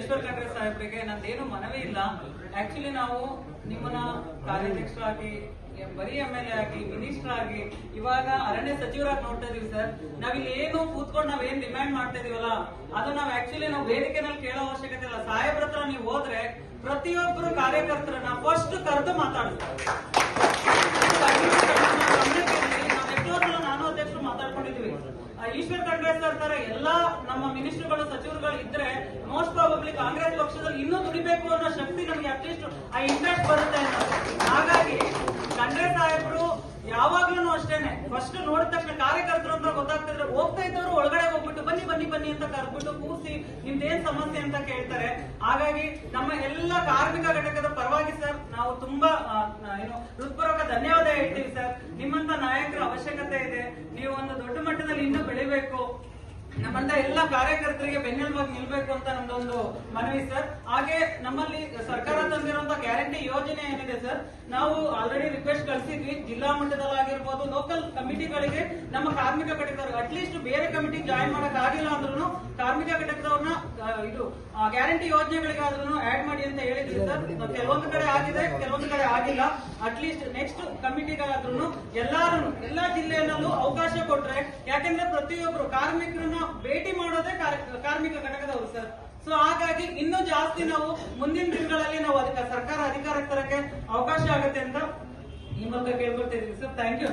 ಈಶ್ವರ್ ಖಂಡ್ರೆ ಸಾಹೇಬ್ರಿಗೆ ನಂದೇನು ಮನವಿ ಇಲ್ಲ. ಆಕ್ಚುಲಿ ನಾವು ನಿಮ್ಮನ್ನ ಕಾರ್ಯಾಧ್ಯಕ್ಷರಾಗಿ ಬರೀ MLA ಆಗಿ ಮಿನಿಸ್ಟರ್ ಆಗಿ ಇವಾಗ ಅರಣ್ಯ ಸಚಿವರಾಗಿ ನೋಡ್ತಾ ಇದೀವಿ ಸರ್. ನಾವಿಲ್ಲಿ ಏನು ಕೂತ್ಕೊಂಡು ನಾವೇನ್ ಡಿಮ್ಯಾಂಡ್ ಮಾಡ್ತಾ ಇದೀವಲ್ಲ ಅದು ನಾವ್ ಆಕ್ಚುಲಿ ನಾವು ವೇದಿಕೆನಲ್ಲಿ ಕೇಳೋ ಅವಶ್ಯಕತೆ ಇಲ್ಲ. ಸಾಹೇಬ್ರ ಹತ್ರ ನೀವು ಹೋದ್ರೆ ಪ್ರತಿಯೊಬ್ಬರು ಕಾರ್ಯಕರ್ತರನ್ನ ಫಸ್ಟ್ ಕರೆದು ಮಾತಾಡ್ತಾರೆ. ನಾನು ಅಧ್ಯಕ್ಷರು ಮಾತಾಡ್ಕೊಂಡಿದ್ವಿ. ಈಶ್ವರ್ ಖಂಡ್ರೆ ಸರ್ ತರ ಎಲ್ಲಾ ನಮ್ಮ ಮಿನಿಸ್ಟರ್ಗಳು ಸಚಿವರುಗಳು ಇದ್ರೆ ಮೋಸ್ಟ್ ಪ್ರಾಬಬ್ಲಿ ಕಾಂಗ್ರೆಸ್ ಪಕ್ಷದಲ್ಲಿ ಇನ್ನೂ ದುಡಿಬೇಕು ಅನ್ನೋ ಶಕ್ತಿ ನಮ್ಗೆ ಅಟ್ಲೀಸ್ಟ್ ಆ ಇಂಟ್ರೆಸ್ಟ್ ಬರುತ್ತೆ ಅನ್ನೋದು. ಹಾಗಾಗಿ ಖಂಡ್ರೆ ಸಾಹೇಬ್ರು ಯಾವಾಗ್ಲೂ ಅಷ್ಟೇನೆ ಫಸ್ಟ್ ನೋಡಿದ ತಕ್ಷಣ ಕಾರ್ಯಕರ್ತರು ಅಂತ ಗೊತ್ತಾಗ್ತಿದ್ರೆ ಹೋಗ್ತಾ ಇದ್ದವರು ಒಳಗಡೆ ಹೋಗ್ಬಿಟ್ಟು ಬನ್ನಿ ಬನ್ನಿ ಬನ್ನಿ ಅಂತ ಕರ್ಬಿಟ್ಟು ಕೂಸಿ ನಿಮ್ದೇನ್ ಸಮಸ್ಯೆ ಅಂತ ಕೇಳ್ತಾರೆ. ಹಾಗಾಗಿ ನಮ್ಮ ಎಲ್ಲ ಕಾರ್ಮಿಕ ಘಟಕದ ಪರವಾಗಿ ಸರ್ ನಾವು ತುಂಬಾ ಹೃತ್ಪೂರ್ವಕ ಧನ್ಯವಾದ ಹೇಳ್ತೀವಿ ಸರ್. ನಿಮ್ಮಂತ ನಾಯಕರ ಅವಶ್ಯಕತೆ ಇದೆ. ನೀವು ಒಂದು ದೊಡ್ಡ ಮಟ್ಟದಲ್ಲಿ ಇನ್ನೂ ಬೆಳಿಬೇಕು. ನಮ್ಮಂತ ಎಲ್ಲ ಕಾರ್ಯಕರ್ತರಿಗೆ ಬೆನ್ನೆಲುಬಾಗಿ ನಿಲ್ಬೇಕು ಅಂತ ನಮ್ದೊಂದು ಮನವಿ ಸರ್. ಹಾಗೆ ನಮ್ಮಲ್ಲಿ ಸರ್ಕಾರ ತಂದಿರುವಂತಹ ಗ್ಯಾರಂಟಿ ಯೋಜನೆ ಏನಿದೆ ಸರ್, ನಾವು ಆಲ್ರೆಡಿ ರಿಕ್ವೆಸ್ಟ್ ಕಳಿಸಿದ್ವಿ. ಜಿಲ್ಲಾ ಮಟ್ಟದಲ್ಲಾಗಿರ್ಬೋದು, ಲೋಕಲ್ ಕಮಿಟಿಗಳಿಗೆ ನಮ್ಮ ಕಾರ್ಮಿಕ ಘಟಕದವ್ರಿಗೆ ಅಟ್ಲೀಸ್ಟ್ ಬೇರೆ ಕಮಿಟಿ ಜಾಯಿನ್ ಮಾಡಕ್ ಆಗಿಲ್ಲ ಅಂದ್ರೂ ಕಾರ್ಮಿಕ ಘಟಕದವ್ರನ್ನ ಇದು ಗ್ಯಾರಂಟಿ ಯೋಜನೆಗಳಿಗಾದ್ರೂ ಆಡ್ ಮಾಡಿ ಅಂತ ಹೇಳಿದ್ವಿ ಸರ್. ಕೆಲವೊಂದು ಕಡೆ ಆಗಿದೆ, ಕೆಲವೊಂದು ಕಡೆ ಆಗಿಲ್ಲ. ಅಟ್ಲೀಸ್ಟ್ ನೆಕ್ಸ್ಟ್ ಕಮಿಟಿಗಾದ್ರೂ ಎಲ್ಲಾ ಜಿಲ್ಲೆಯಲ್ಲೂ ಅವಕಾಶ ಕೊಟ್ರೆ, ಯಾಕೆಂದ್ರೆ ಪ್ರತಿಯೊಬ್ಬರು ಕಾರ್ಮಿಕರನ್ನ ಭೇಟಿ ಮಾಡೋದೇ ಕಾರ್ಮಿಕ ಘಟಕದವರು ಸರ್. ಸೊ ಹಾಗಾಗಿ ಇನ್ನೂ ಜಾಸ್ತಿ ನಾವು ಮುಂದಿನ ದಿನಗಳಲ್ಲಿ ನಾವು ಸರ್ಕಾರ ಅಧಿಕಾರಕ್ಕೆ ತರಕ್ಕೆ ಅವಕಾಶ ಆಗುತ್ತೆ ಅಂತ ಈ ಮೂಲಕ ಕೇಳ್ಕೊಳ್ತಾ ಇದೀವಿ ಸರ್. Thank you.